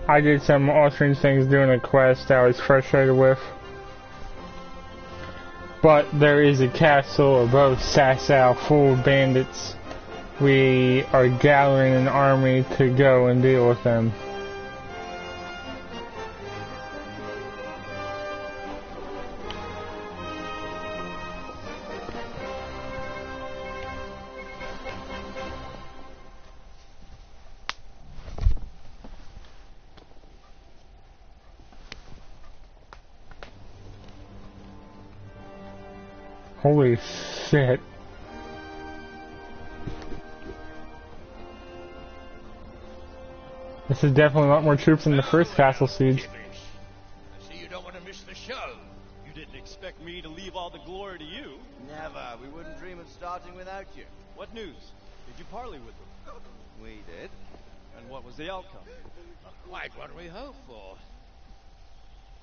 I did some all strange things doing a quest I was frustrated with. But there is a castle above Sasau full of bandits. We are gathering an army to go and deal with them. Holy shit. This is definitely a lot more troops than the first castle siege. I see you don't want to miss the show. You didn't expect me to leave all the glory to you. Never. We wouldn't dream of starting without you. What news? Did you parley with them? We did. And what was the outcome? Not quite what we hoped for.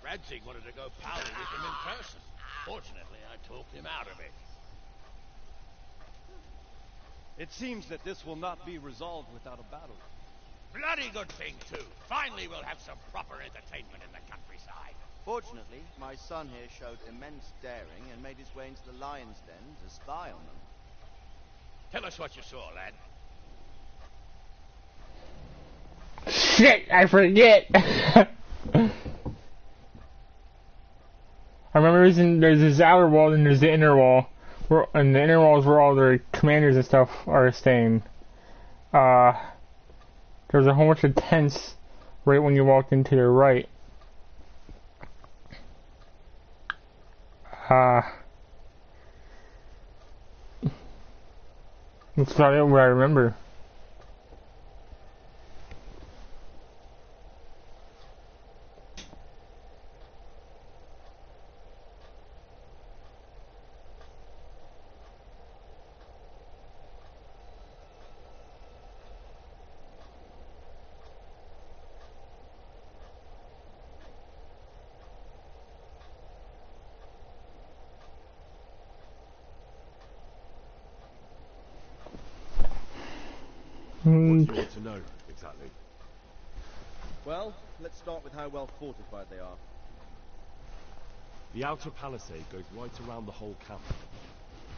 Radzig wanted to go parley with him in person. Fortunately, I talked him out of it. It seems that this will not be resolved without a battle. Bloody good thing, too. Finally, we'll have some proper entertainment in the countryside. Fortunately, my son here showed immense daring and made his way into the lion's den to spy on them. Tell us what you saw, lad. Shit, I forget! I remember there's this outer wall and there's the inner wall. And the inner wall is where all the commanders and stuff are staying. There's a whole bunch of tents right when you walk into the right. That's about it what I remember. What do you want to know, exactly? Well, let's start with how well fortified they are. The outer palisade goes right around the whole camp.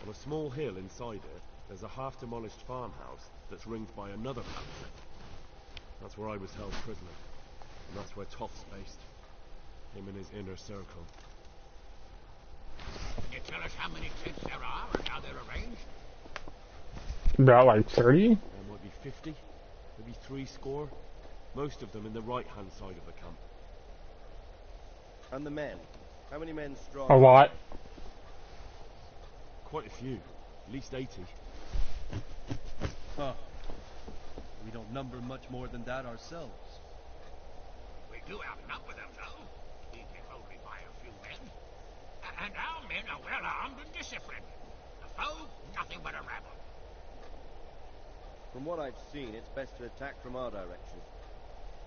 On a small hill inside it, there's a half-demolished farmhouse that's ringed by another palisade. That's where I was held prisoner, and that's where Toth's based. Him and his inner circle. Can you tell us how many tents there are and how they're arranged? About like 30? There might be 50, maybe 30. Most of them in the right-hand side of the camp. And the men? How many men strong? A lot. Quite a few. At least 80. Huh. We don't number much more than that ourselves. We do outnumber them, though. Even only by a few men. And our men are well armed and disciplined. The foe, nothing but a rabble. From what I've seen, it's best to attack from our direction.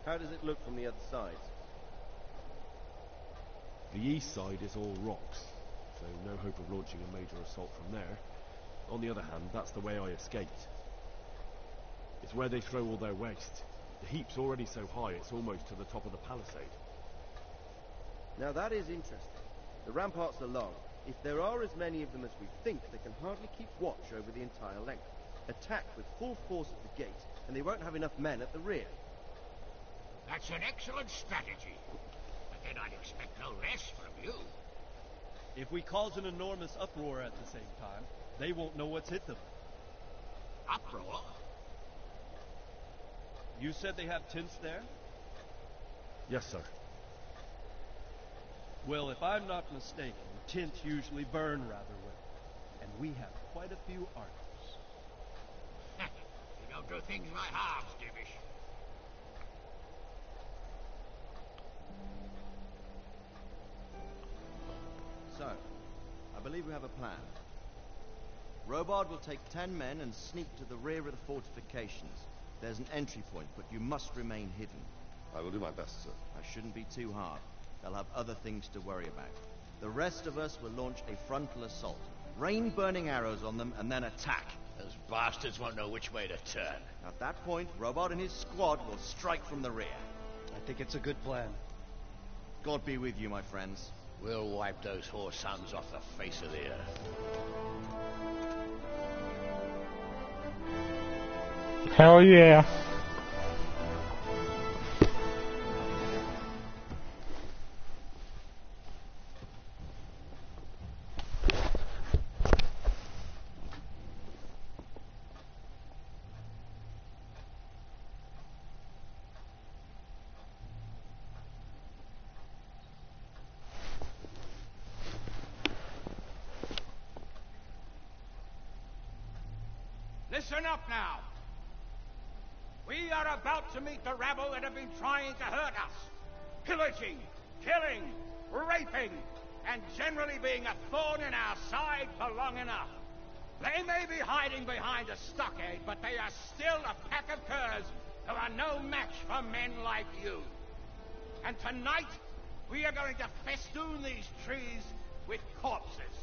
How does it look from the other sides? The east side is all rocks, so no hope of launching a major assault from there. On the other hand, that's the way I escaped. It's where they throw all their waste. The heap's already so high it's almost to the top of the palisade. Now that is interesting. The ramparts are long. If there are as many of them as we think, they can hardly keep watch over the entire length. Attack with full force at the gate, and they won't have enough men at the rear. That's an excellent strategy. But then I'd expect no less from you. If we cause an enormous uproar at the same time, they won't know what's hit them. Uproar? You said they have tents there? Yes, sir. Well, if I'm not mistaken, tents usually burn rather well. And we have quite a few archers. You don't do things by halves, Divish. So, I believe we have a plan. Robard will take 10 men and sneak to the rear of the fortifications. There's an entry point, but you must remain hidden. I will do my best, sir. That shouldn't be too hard. They'll have other things to worry about. The rest of us will launch a frontal assault. Rain burning arrows on them and then attack. Those bastards won't know which way to turn. At that point, Robard and his squad will strike from the rear. I think it's a good plan. God be with you, my friends. We'll wipe those whore sons off the face of the earth. Hell yeah. Listen up now. We are about to meet the rabble that have been trying to hurt us. Pillaging, killing, raping, and generally being a thorn in our side for long enough. They may be hiding behind a stockade, but they are still a pack of curs who are no match for men like you. And tonight, we are going to festoon these trees with corpses.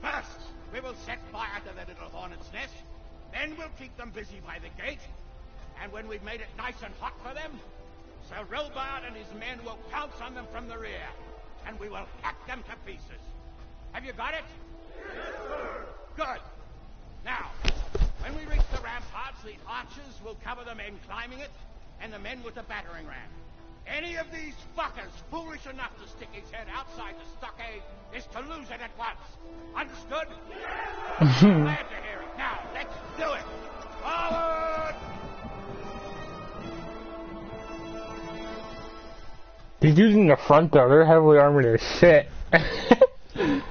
First, we will set fire to the little hornet's nest. Then we'll keep them busy by the gate. And when we've made it nice and hot for them, Sir Robard and his men will pounce on them from the rear. And we will hack them to pieces. Have you got it? Yes, sir. Good. Now, when we reach the ramparts, the archers will cover the men climbing it, and the men with the battering ram. Any of these fuckers foolish enough to stick his head outside the stockade is to lose it at once. Understood? Yes! Glad to hear it. Now, let's do it. Forward! These dudes in the front, though, they're heavily armored as shit. I'm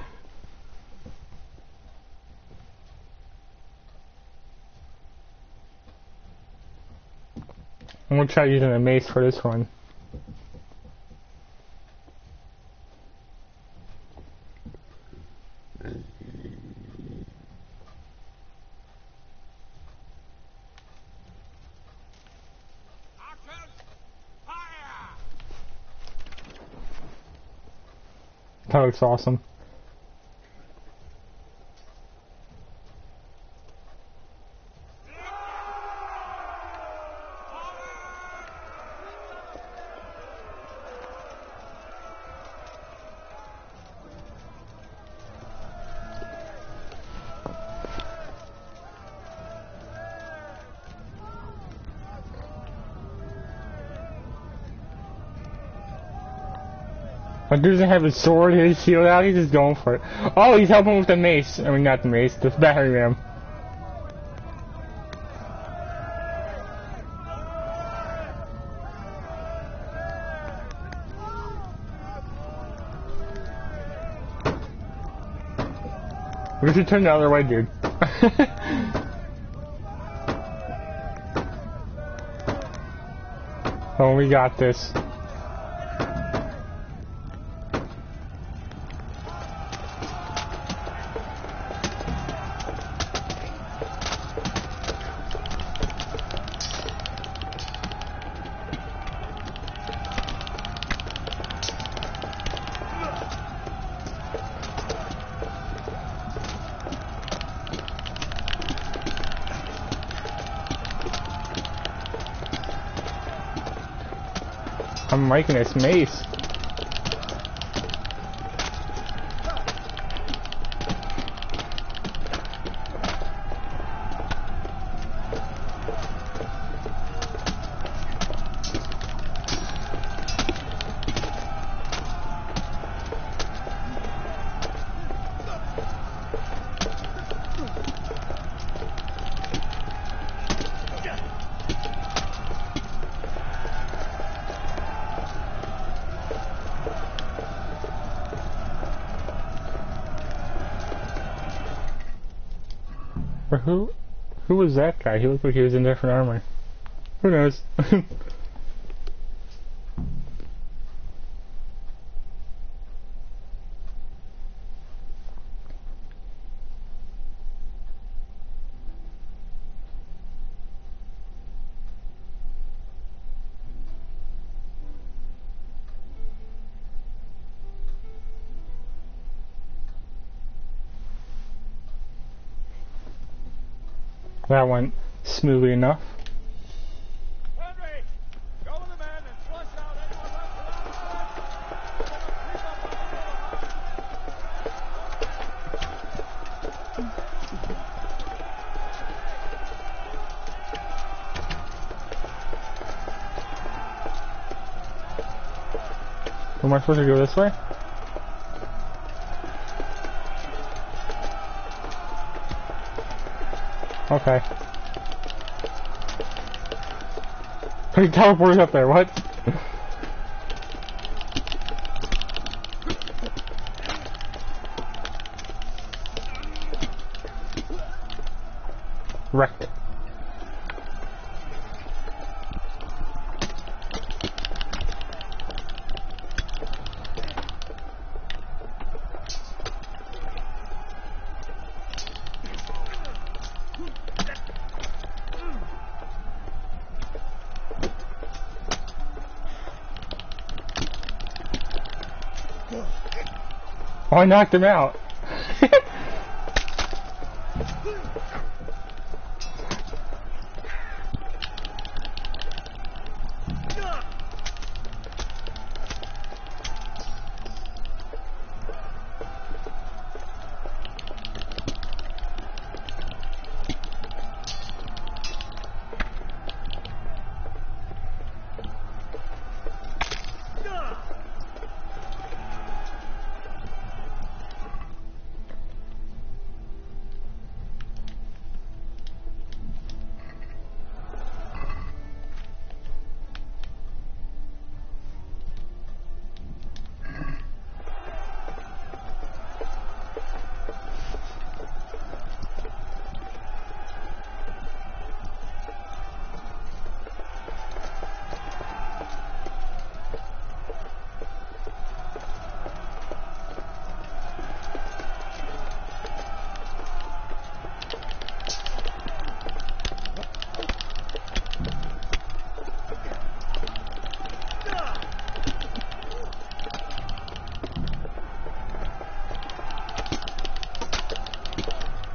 gonna try using a mace for this one. That looks awesome. But dude doesn't have his sword, his shield out, he's just going for it. Oh, he's helping with the mace. I mean, not the mace, the battering ram. We should turn the other way, dude. Oh, we got this. I'm liking this mace. Or who was that guy? He looked like he was in different armor. Who knows? That went smoothly enough. Henry, go in the Am I supposed to go this way? Okay. He teleported up there, what? Wrecked. Oh, I knocked him out.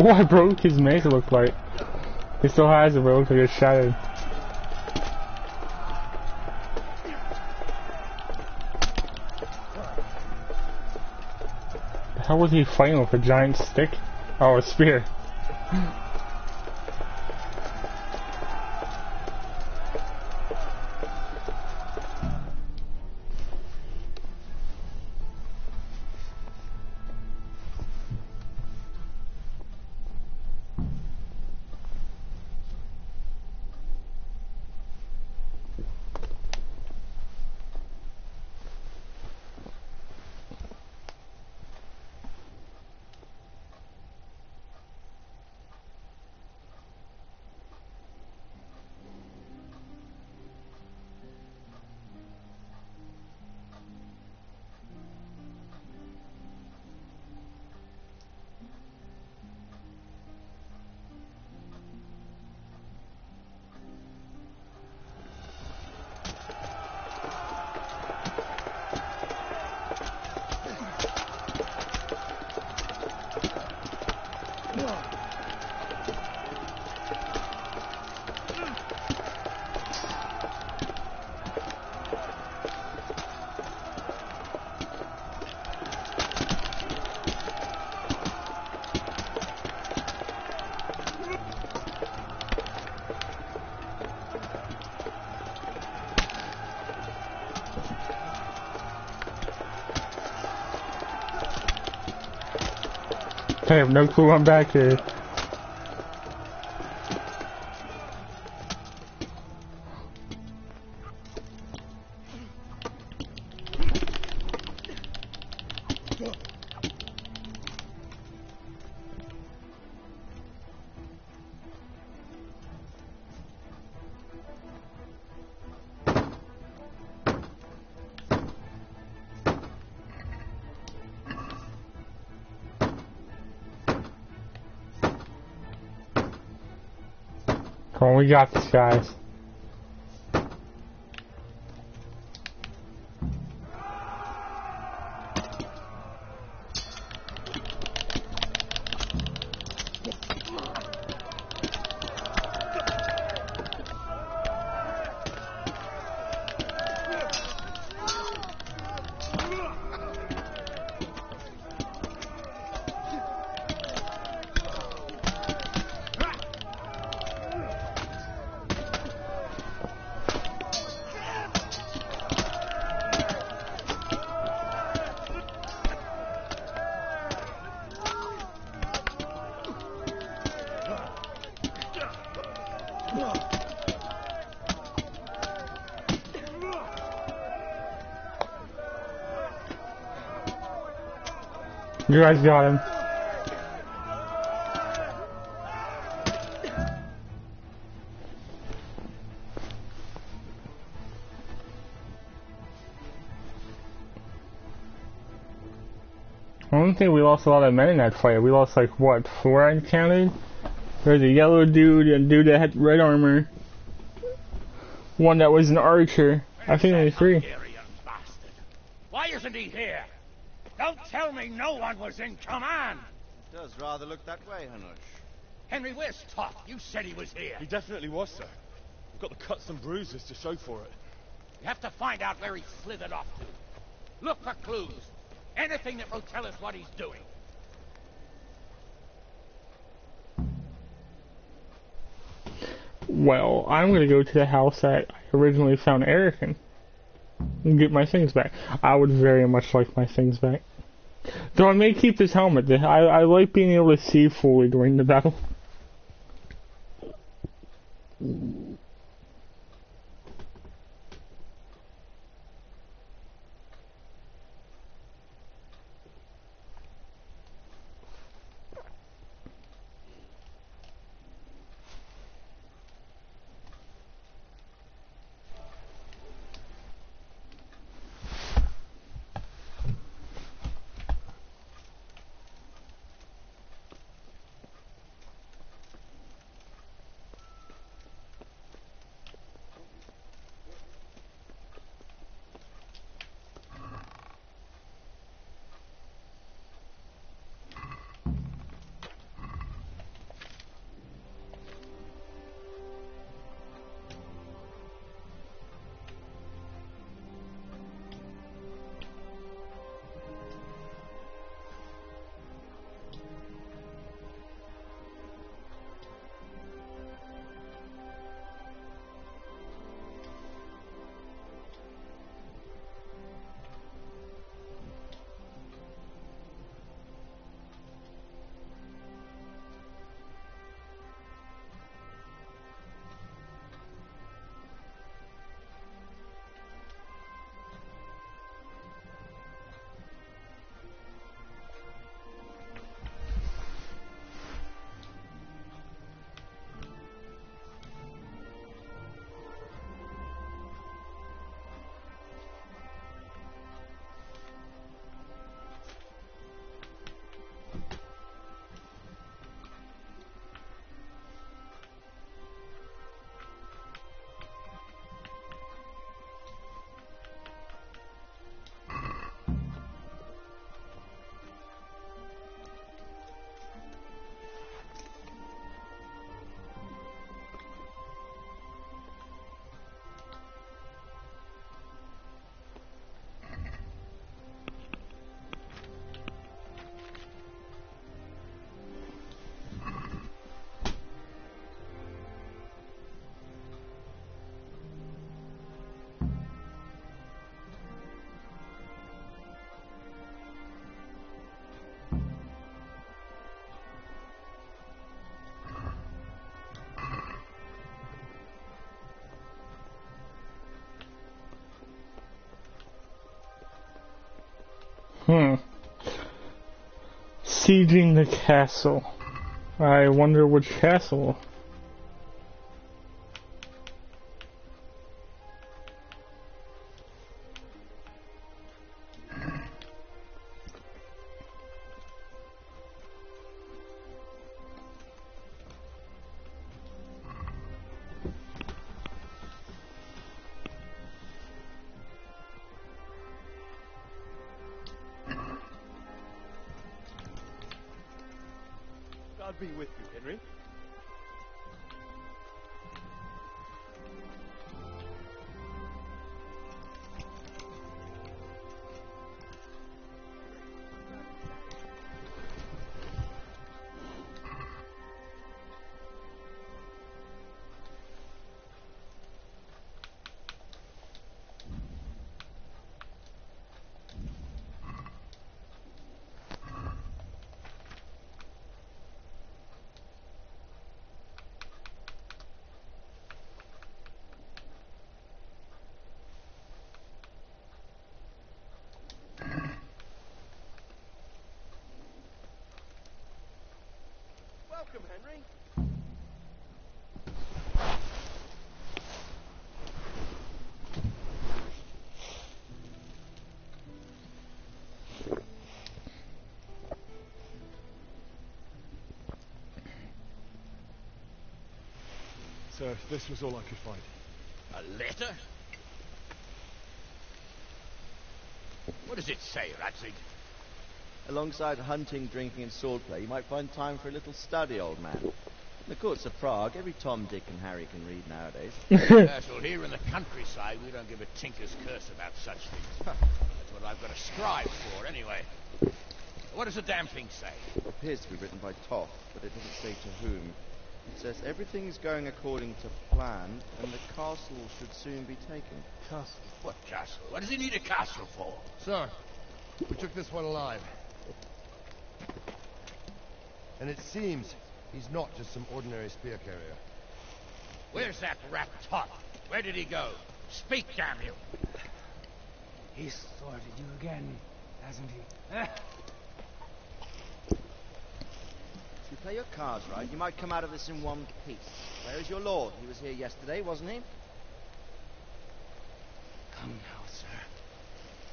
Oh, I broke his mace, it looked like. He still has it, but it looks like it's shattered. How was he fighting with a giant stick? Oh, a spear. I have no clue I'm back here. Come on, we got this, guys. You guys got him. I don't think we lost a lot of men in that fight. We lost like what, 4 I counted? There's a yellow dude, a dude that had red armor, one that was an archer. I think only 3. Hungarian bastard. Why isn't he here? Don't tell me no one was in command. It does rather look that way, Hanush. Henry, where's Toff? You said he was here. He definitely was, sir. We've got the cuts and bruises to show for it. You have to find out where he slithered off to. Look for clues. Anything that will tell us what he's doing. Well, I'm gonna go to the house that I originally found Eric in and get my things back. I would very much like my things back. Though I may keep this helmet. I like being able to see fully during the battle. Sieging the castle. I wonder which castle. I'll be with you, Henry. Sir, this was all I could find. A letter? What does it say, Ratzig? Alongside hunting, drinking, and swordplay, you might find time for a little study, old man. In the courts of Prague, every Tom, Dick, and Harry can read nowadays. Yes, well, here in the countryside, we don't give a tinker's curse about such things. That's what I've got to strive for, anyway. What does the damn thing say? It appears to be written by Toth, but it doesn't say to whom. It says everything is going according to plan, and the castle should soon be taken. Castle. What castle? What does he need a castle for? Sir, we took this one alive. And it seems he's not just some ordinary spear carrier. Where's that rat Todd? Where did he go? Speak, damn you! He's thwarted you again, hasn't he? If you play your cards right, you might come out of this in one piece. Where is your lord? He was here yesterday, wasn't he? Come now, sir.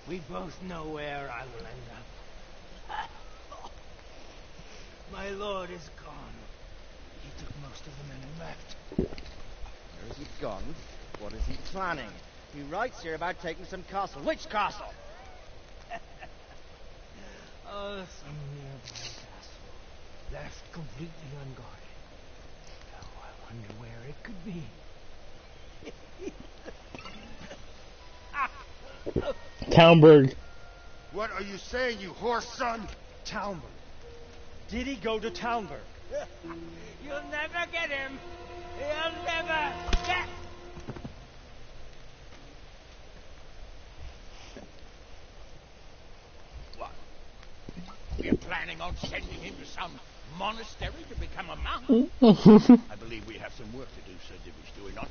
We both know where I will end up. My lord is gone. He took most of the men and left. Where has he gone? What is he planning? He writes here about taking some castle. Which castle? Oh, some nearby castle. Left completely unguarded. Oh, I wonder where it could be. Talmberg. What are you saying, you horse son? Talmberg. Did he go to Talmberg? You'll never get him. You'll never get... What? We're planning on sending him to some monastery to become a monk? I believe we have some work to do, Sir Divish, do we not?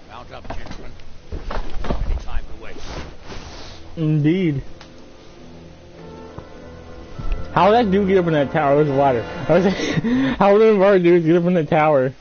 Mount up, gentlemen. Any time to waste. Indeed. How did that dude get up in that tower? It was a ladder. I was like, how did our dudes get up in the tower?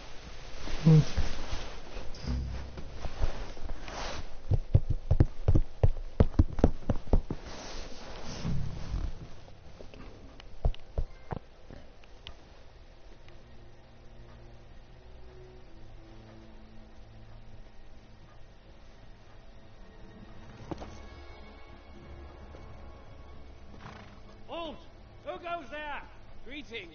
Halt! Who goes there? Greetings.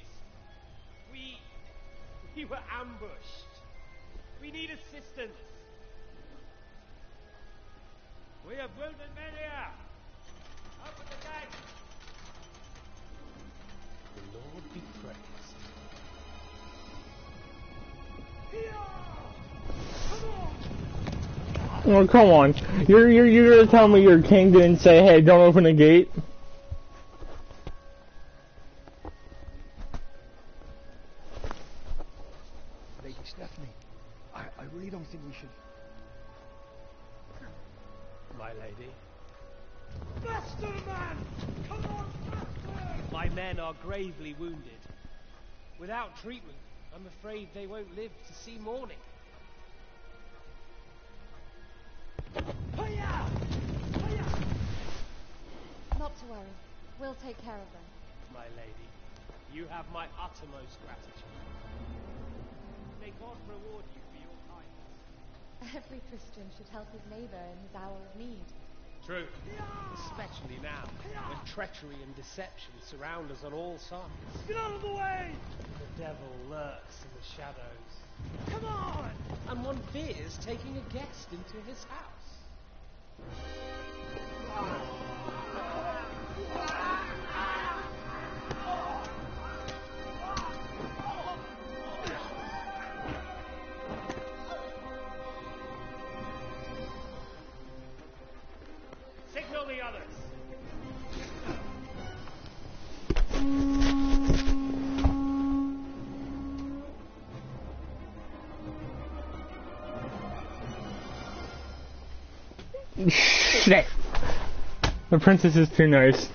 We were ambushed. We need assistance. We have wounded men here. Open the gate. The Lord be praised. Oh, come on. You're gonna tell me your king didn't say, hey, don't open the gate? Lady Stephanie, I really don't think we should... My lady. Faster, man! Come on, faster! My men are gravely wounded. Without treatment, I'm afraid they won't live to see morning. Not to worry. We'll take care of them. My lady, you have my uttermost gratitude. May God reward you for your kindness. Every Christian should help his neighbor in his hour of need. True. Especially now, when treachery and deception surround us on all sides. Get out of the way! The devil lurks in the shadows. Come on! And one fears taking a guest into his house. Signal the others. Shit. The princess is too nice.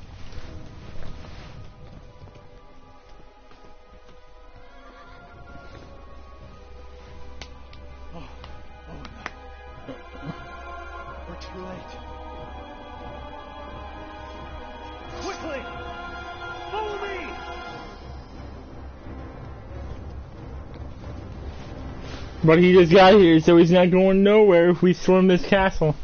We're too late. Quickly! Follow me! But he just got here, so he's not going nowhere if we storm this castle.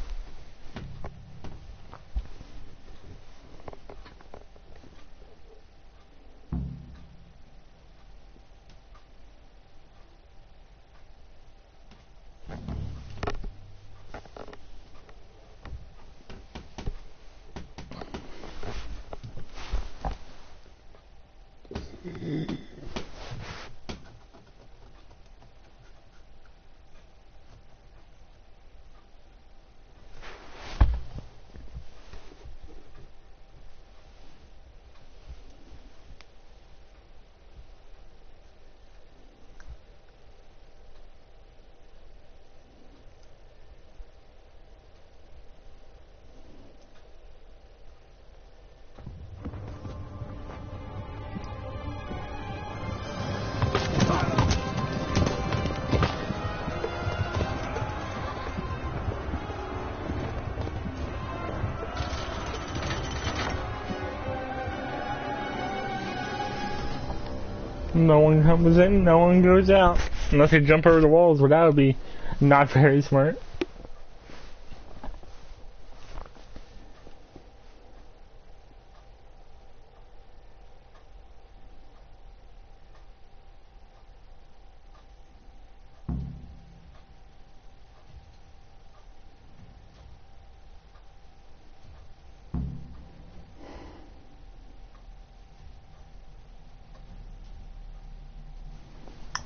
No one comes in, no one goes out. Unless they jump over the walls, but that would be not very smart.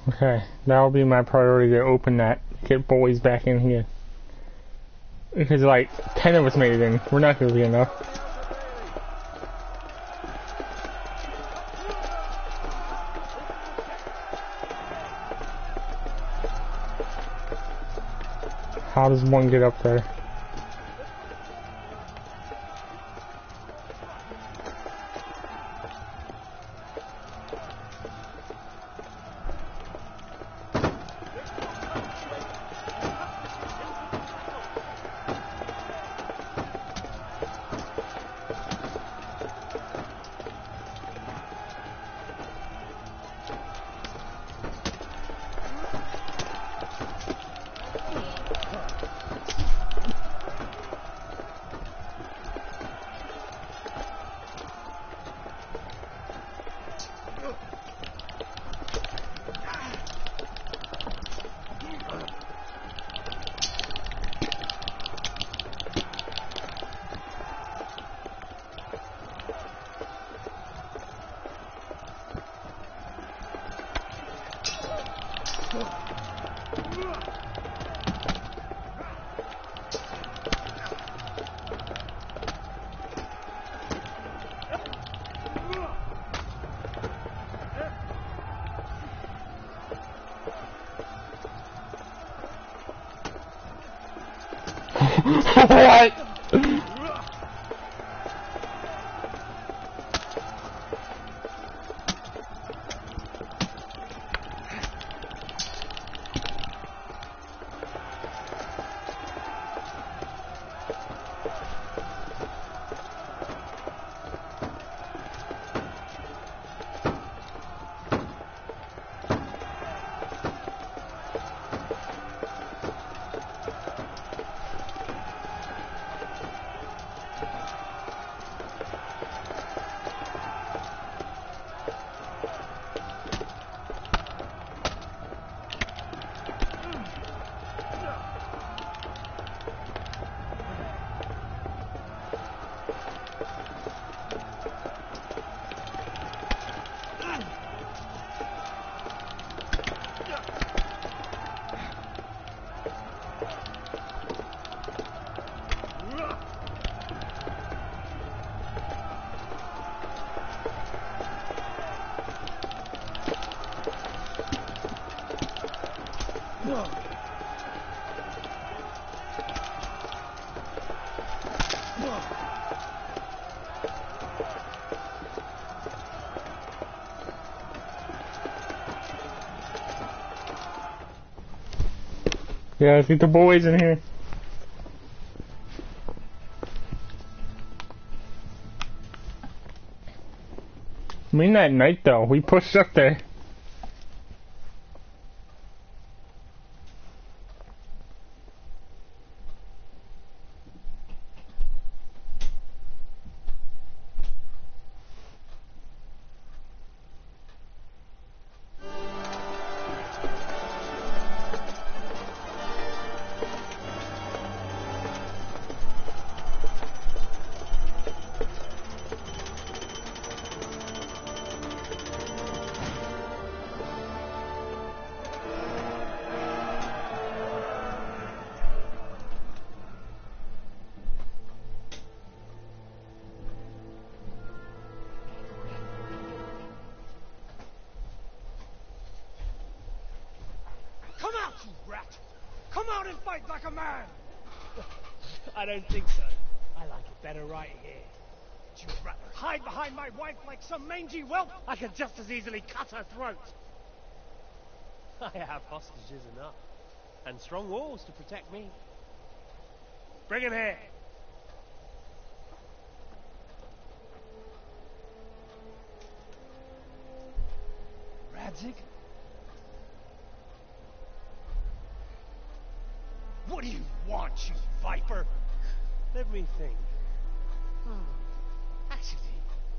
Okay, that'll be my priority to open that, get boys back in here. Because like, 10 of us made it in, we're not gonna be enough. How does one get up there? What? Yeah, let's get the boys in here. I mean that night though, we pushed up there. out and fight like a man! I don't think so. I like it better right here. Would you rather hide behind my wife like some mangy whelp? I could just as easily cut her throat. I have hostages enough. And strong walls to protect me. Bring him here! Radzig? What do you want, you viper? Let me think. Actually,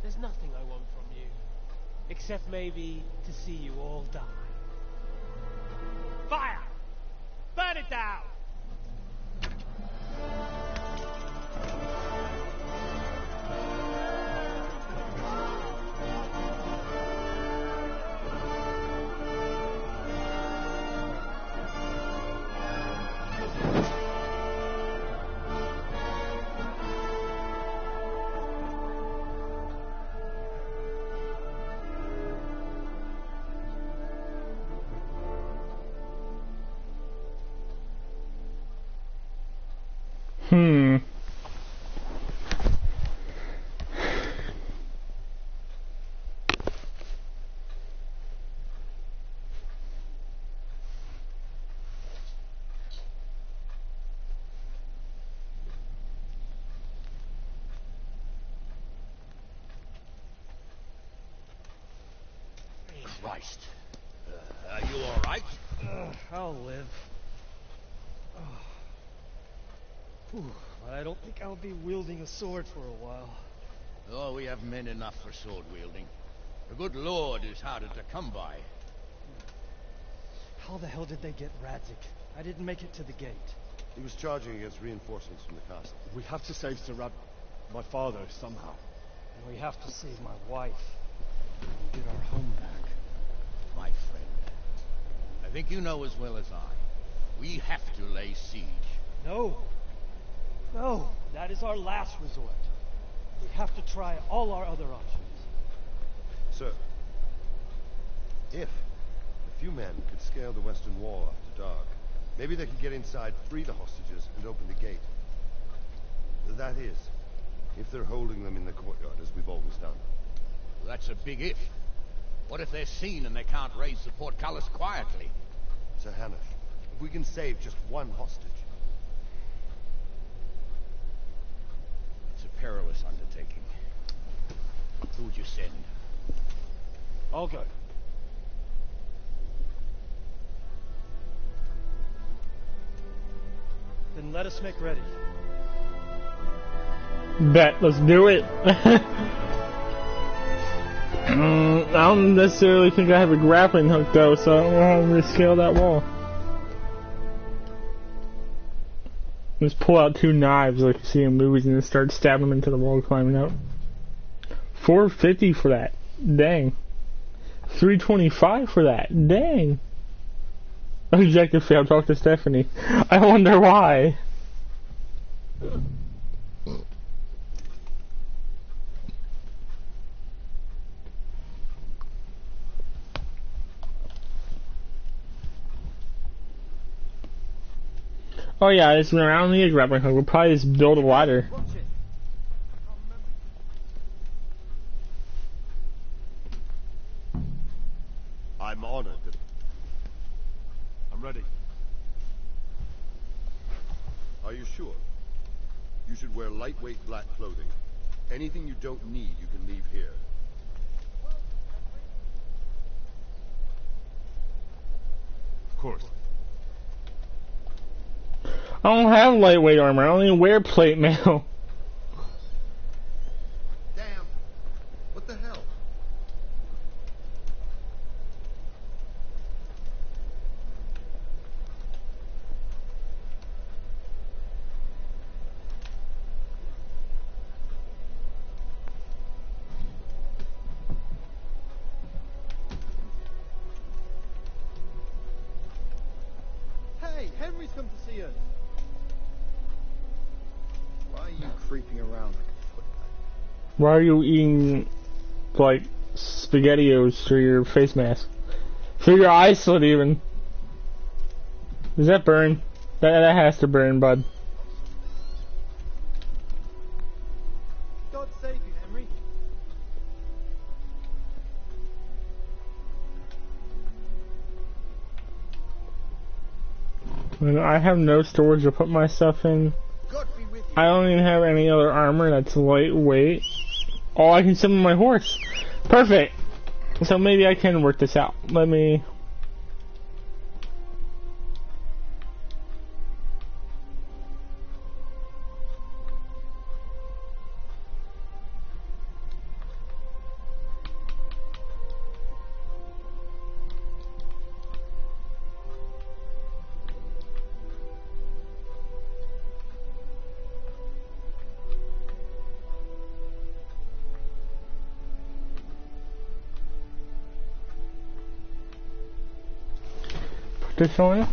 there's nothing I want from you. Except maybe to see you all die. Fire! Burn it down! Christ. Are you all right? I'll live. I don't think I'll be wielding a sword for a while. Oh, we have men enough for sword wielding. The good Lord is harder to come by. How the hell did they get Radzig? I didn't make it to the gate. He was charging against reinforcements from the castle. We have to save Sir my father, somehow. And we have to save my wife. And get our home back. My friend, I think you know as well as I. We have to lay siege. No. No, that is our last resort. We have to try all our other options. Sir, if a few men could scale the western wall after dark, maybe they could get inside, free the hostages, and open the gate. That is, if they're holding them in the courtyard, as we've always done. That's a big if. What if they're seen and they can't raise the portcullis quietly? Sir Hanush, if we can save just one hostage. It's a perilous undertaking. Who would you send? I'll go. Then let us make ready. Bet, let's do it. I don't necessarily think I have a grappling hook though, so I don't know how to scale that wall. Just pull out two knives like you see in movies and then start stabbing them into the wall climbing up. $450 for that. Dang. $325 for that. Dang. Objective failed. Talk to Stephanie. I wonder why. Oh yeah, I don't need a grappling hook. We'll probably just build a ladder. I'm honored. I'm ready. Are you sure? You should wear lightweight black clothing. Anything you don't need, you can leave here. Of course. I don't have lightweight armor. I only wear plate mail. Damn! What the hell? Hey, Henry's come to see us. Why are you creeping around like a footpad? Why are you eating, like, SpaghettiOs through your face mask? Through your eye slit, even. Does that burn? That has to burn, bud. God save you, Henry. I have no storage to put my stuff in. I don't even have any other armor that's lightweight. Oh, I can summon my horse. Perfect. So maybe I can work this out. Let me... this on.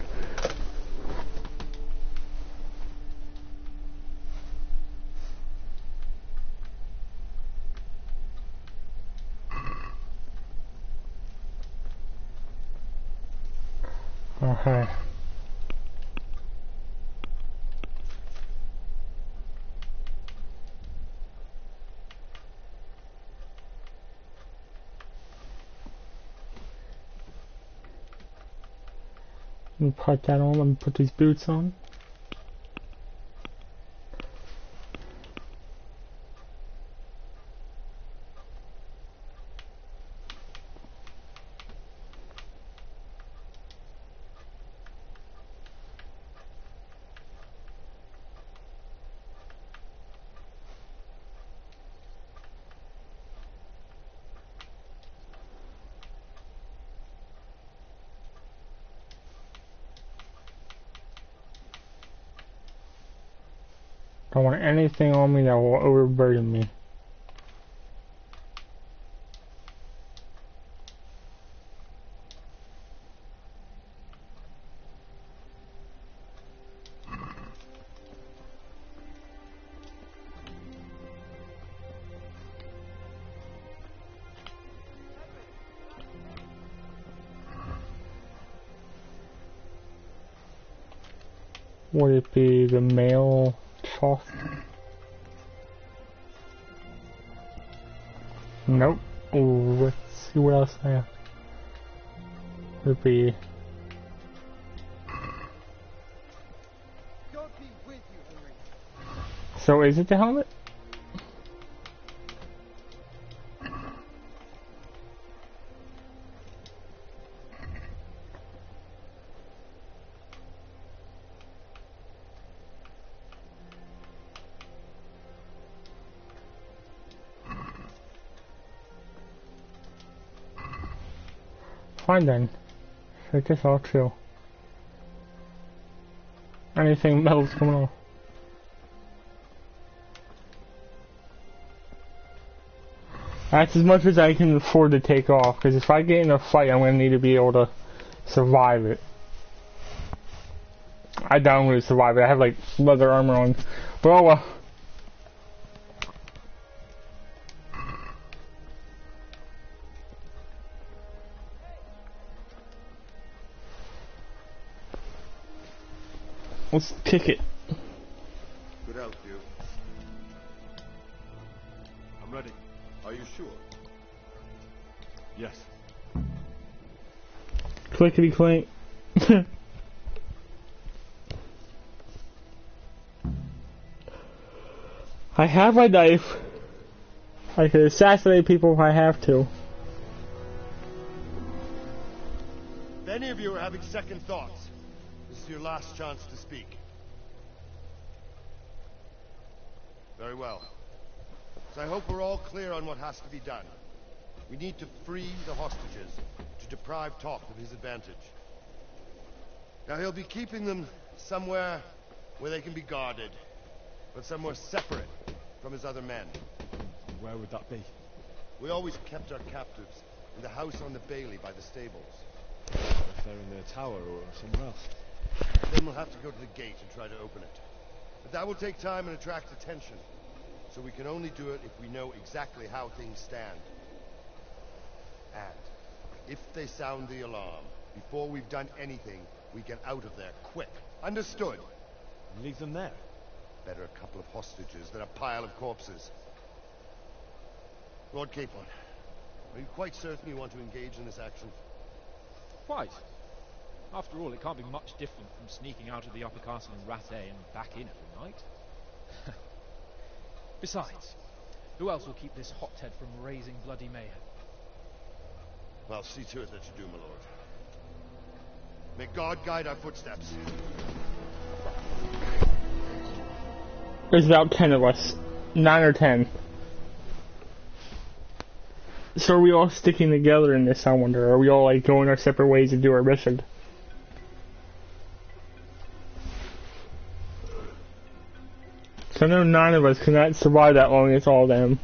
Okay. Let me put that on. Let me put these boots on. Don't want anything on me that will overburden me. Would it be the male trough? Nope. Ooh, let's see what else I have. Would it be... God be with you, Henry. So is it the helmet? Fine then. I guess I'll chill. Anything metal's coming off. That's as much as I can afford to take off, because if I get in a fight, I'm going to need to be able to survive it. I doubt I'm going to survive it. I have like leather armor on. But oh well. Let's kick it. Could help you. I'm ready. Are you sure? Yes. Clickety clink. I have my knife. I can assassinate people if I have to. If any of you are having second thoughts, this is your last chance to speak. Very well. So I hope we're all clear on what has to be done. We need to free the hostages to deprive Toth of his advantage. Now he'll be keeping them somewhere where they can be guarded, but somewhere separate from his other men. Where would that be? We always kept our captives in the house on the Bailey by the stables. If they're in their tower or somewhere else. Then we'll have to go to the gate and try to open it. But that will take time and attract attention. So we can only do it if we know exactly how things stand. And if they sound the alarm before we've done anything, We get out of there quick. Understood? Leave them there. Better a couple of hostages than a pile of corpses. Lord Capon, are you quite certain you want to engage in this action? Quite. After all, it can't be much different from sneaking out of the upper castle in Rattay and back in every night. Besides, who else will keep this hothead from raising bloody mayhem? I'll see to it that you do, my lord. May God guide our footsteps. There's about 10 of us. 9 or 10. So are we all sticking together in this, I wonder? Are we all like going our separate ways to do our mission? So I know 9 of us cannot survive that long, it's all them.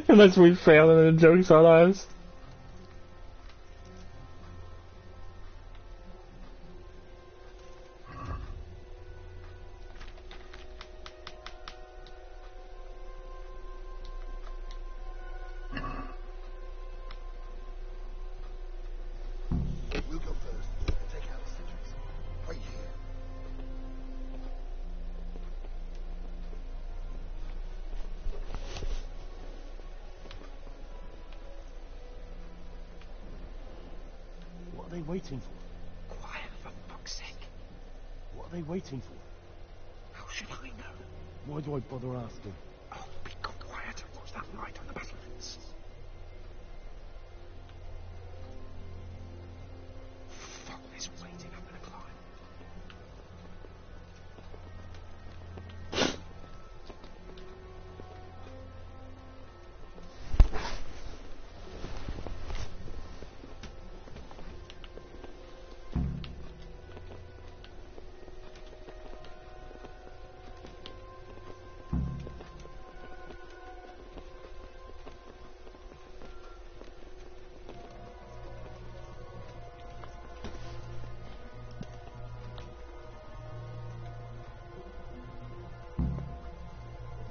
Unless we fail and the joke's on us. We'll go first and take out the sentries. Right here. What are they waiting for? Quiet, for fuck's sake. What are they waiting for? How should I know? Why do I bother asking? Oh, be quiet and watch that light on the battlements. Fuck this waiting, I'm gonna climb.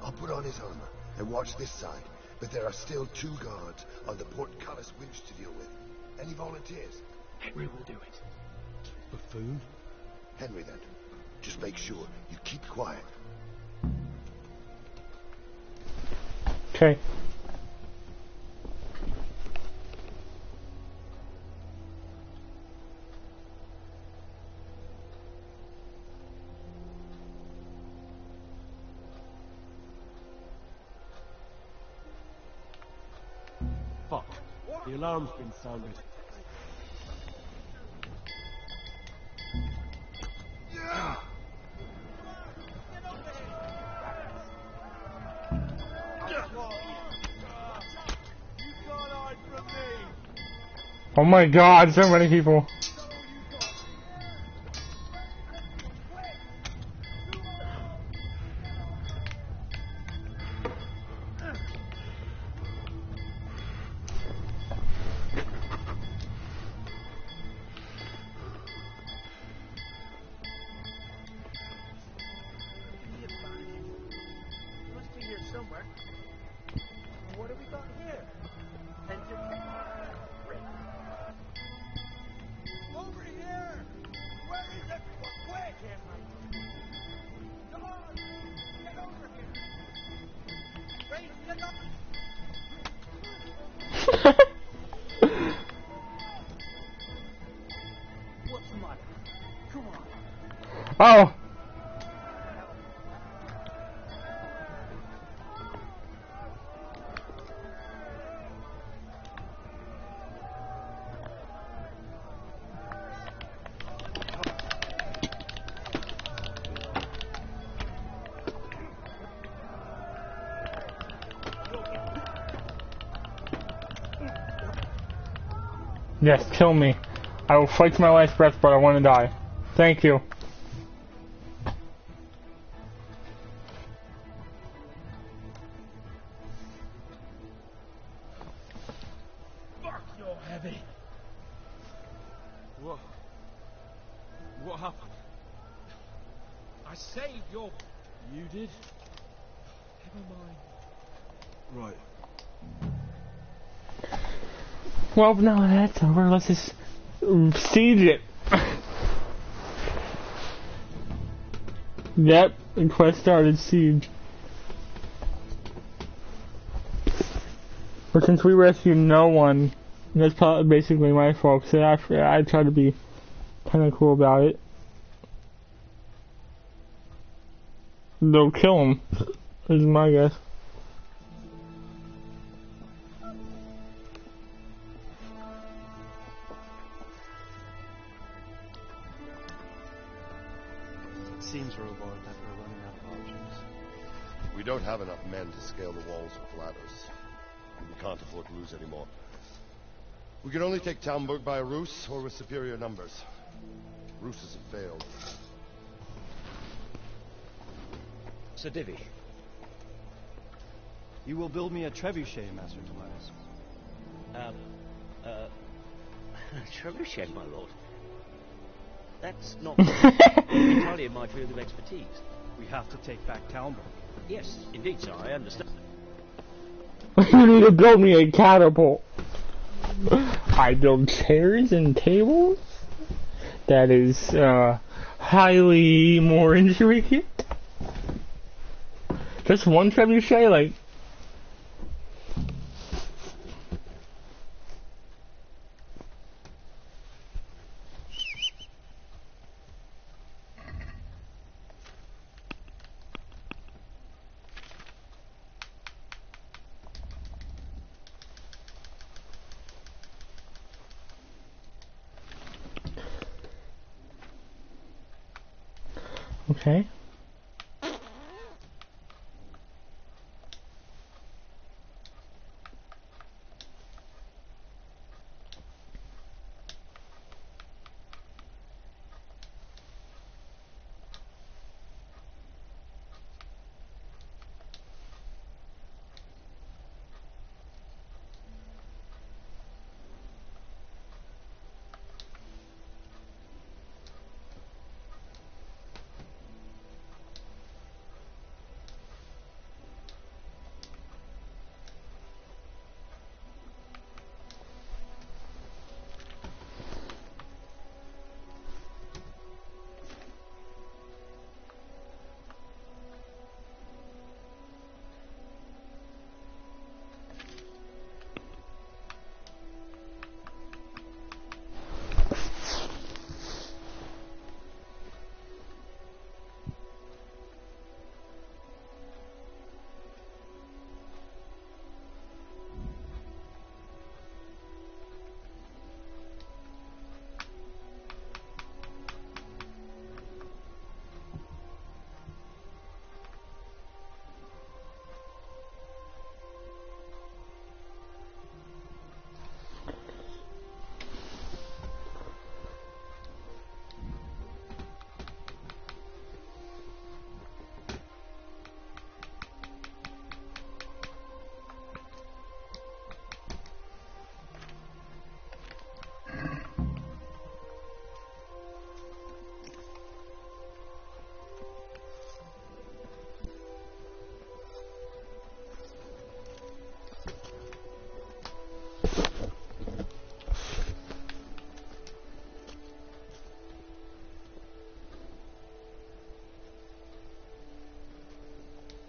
I'll put on his armor and watch this side, but there are still 2 guards on the portcullis winch to deal with. Any volunteers? Henry will do it. Buffoon? Henry, then. Just make sure you keep quiet. Okay. Fuck. The alarm's been sounded. Oh my god, so many people. Must be here somewhere. What have we got here? Over here! Where is everyone? Quick! Come on! Get over here! Race, get up! What's the matter? Come on. Oh! Yes, kill me. I will fight to my last breath, but I want to die. Thank you. Fuck, you're heavy. What happened? I saved your... You did? Never mind. Right. Well, now that's over. Let's just siege it. Yep, the quest started siege. But since we rescued no one, that's probably basically my fault. So I tried to be kind of cool about it. They'll kill him, is my guess. It seems, Robard, that we're running out of options. We don't have enough men to scale the walls with ladders. We can't afford to lose any more. We can only take Talmberg by a ruse or with superior numbers. Ruses have failed. Sir Divy, you will build me a trebuchet, Master Tobias. Trebuchet, my lord. That's not entirely in my field of expertise. We have to take back Talmberg. Yes, indeed, sir, I understand. You need to build me a catapult. I build chairs and tables? That is, highly more intricate. Just one trebuchet, like... Okay.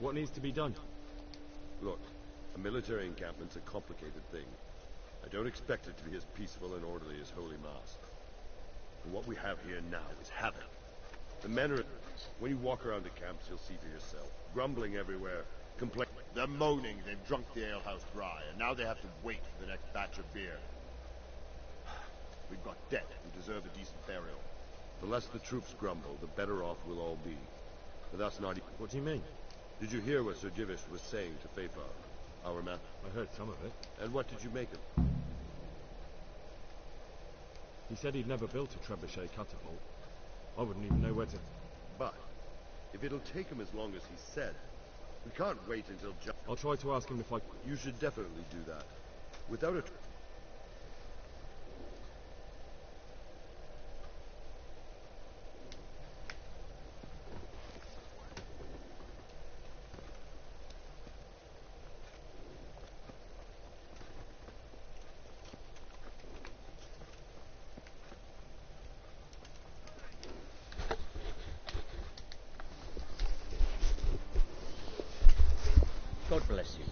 What needs to be done? Look, a military encampment's a complicated thing. I don't expect it to be as peaceful and orderly as Holy Mass. And what we have here now is havoc. The men are... When you walk around the camps, you'll see for yourself. Grumbling everywhere, complaining. They're moaning they've drunk the alehouse dry, and now they have to wait for the next batch of beer. We've got dead who deserve a decent burial. The less the troops grumble, the better off we'll all be. But that's not... What do you mean? Did you hear what Sir Divish was saying to Fafar, our man? I heard some of it. And what did you make of it? He said he'd never built a trebuchet catapult. I wouldn't even know where to... But, if it'll take him as long as he said, we can't wait until I'll try to ask him if I... You should definitely do that. Without a... God bless you.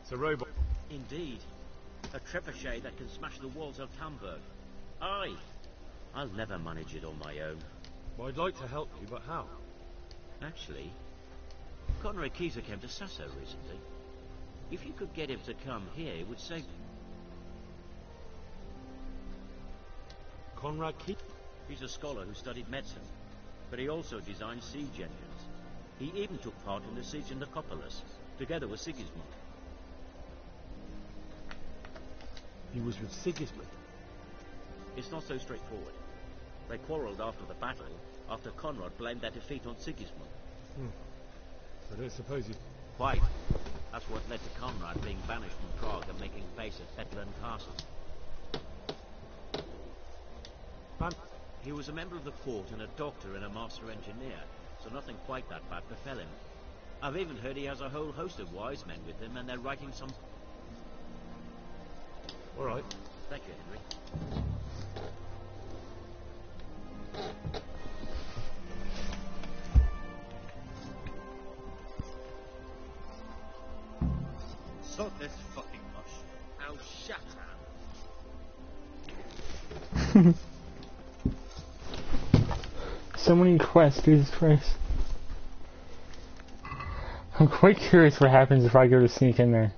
It's a robot. Indeed. A trebuchet that can smash the walls of Tamburg. Aye. I'll never manage it on my own. Well, I'd like to help you, but how? Actually, Conrad Keyser came to Sasso recently. If you could get him to come here, it would save... Conrad Key? He's a scholar who studied medicine, but he also designed siege engines. He even took part in the siege in Nicopolis, together with Sigismund. He was with Sigismund? It's not so straightforward. They quarrelled after the battle, after Conrad blamed their defeat on Sigismund. I don't suppose you... Quite. That's what led to Conrad being banished from Prague and making base at Bedlern Castle. He was a member of the court and a doctor and a master engineer, so nothing quite that bad befell him. I've even heard he has a whole host of wise men with him, and they're writing some... All right. Thank you, Henry. Sod this fucking mush. Now shut up. So many quests, Jesus Christ. I'm quite curious what happens if I go to sneak in there.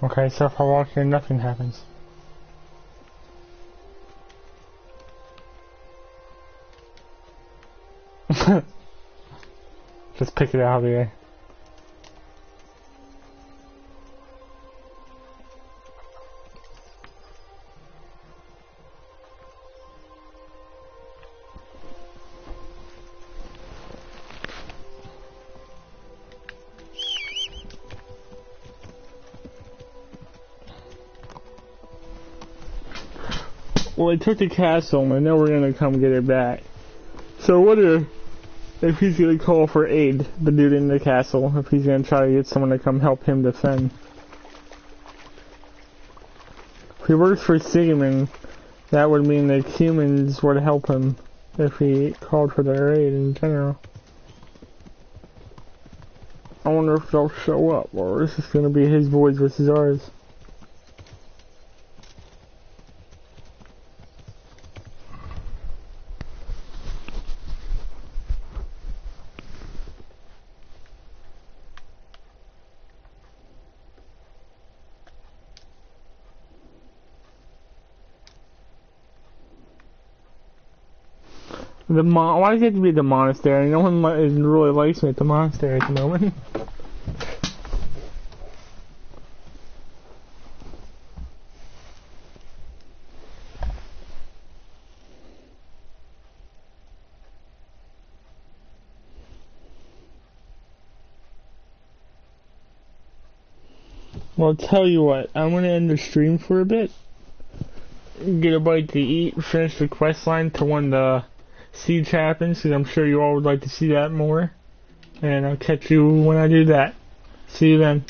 Okay, so if I walk here, nothing happens. Just pick it out of the air. Well, they took the castle, and now we're gonna come get it back. So what if he's gonna call for aid, the dude in the castle, if he's gonna try to get someone to come help him defend. If he works for Sigismund, that would mean that humans would help him if he called for their aid in general. I wonder if they'll show up, or is this gonna be his boys versus ours? Why does it have to be the monastery? No one really likes me at the monastery at the moment. Well, I'll tell you what, I'm gonna end the stream for a bit. Get a bite to eat, finish the quest line to one of the siege happens, because I'm sure you all would like to see that more. And I'll catch you when I do that. See you then.